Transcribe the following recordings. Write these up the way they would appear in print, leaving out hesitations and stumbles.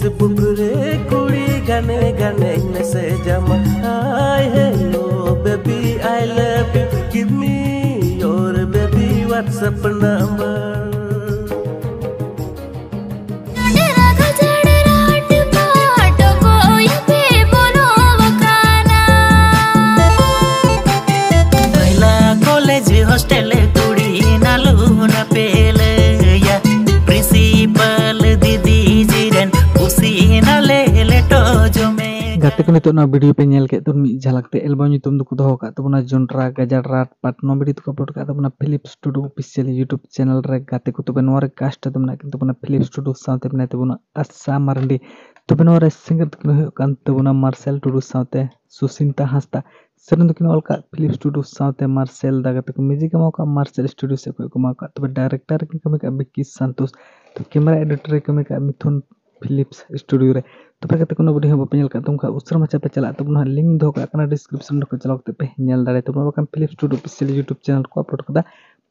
Facebook re kuri gane gane message ama hi hello baby I love you give me your baby WhatsApp number hostel turi nalu na pele ya principal didi jiren usi na lele to jome gate ko nito na video pe nyel ke tur mi jhalak te album nyutum du ko doho ka tabuna jontra gajar rat part no video ko upload ka tabuna Philip Studio official YouTube channel re gate ko to benwar cast tabuna kintu buna Philip Studio saute bena tabuna Assa Marandi to benwar singer ko kan tabuna Marcel Tudu saute Susinta Hasta Sekarang tuh all kak Philip Studio saute Marcel daga tuh music mau kak Marcel Studio se ko mau kak tuh director kami kak Becky Santos tuh camera editor kami kak Mithun Philips Studio re tuh pakai tuh video yang penyel kak tuh kak usra macam pecela tuh punya link doh kak karena description doh kecelok tuh penyel dari tuh mau kan Philips Studio official YouTube channel ko upload kada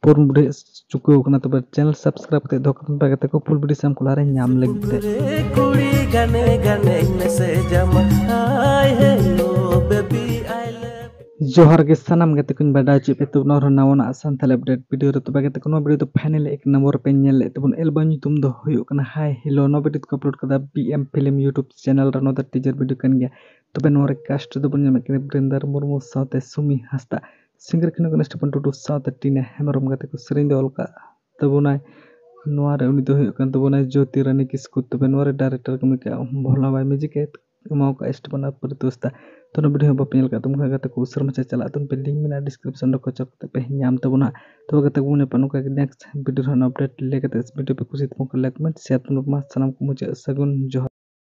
por video cukup kena tuh channel subscribe tuh doh kan pakai tuh full video sam kulare nyam lagi tuh kuri gane gane message ama hi hello baby I love जोहर के सनम गते कुन बड़ा chip तो नर नावना Santhal update video रे तो बागे तो कोनो वीडियो तो फाइनल एक नंबर पे नेल ले तबन एल्बम तुम दो होयो कना हाय हेलो नो वीडियो को अपलोड कदा बीएम फिल्म यूट्यूब चैनल रे नो द टीजर वीडियो कन गया तो बे नोर कास्ट तो बन के ब्रेंदर मुर्मू साथे सुमी हस्ता सिंगर किनो कन स्टेपन टू साथे टीने हेमरम गते को सरिंद अलका तबना नोर उनी तो होयो कन तबना ज्योति रानी किसको तो बे नोर डायरेक्टर को के भोला भाई music mau ka Esteban Pertusta to no video bapel ka tum ka ta kusur macha chala tum pe link mina description ro ko chok pe nyam ta buna to ka ta bune panu ka next video ran update le ka ta video pe kusit mo ka like share tum ma salam ko muche sagun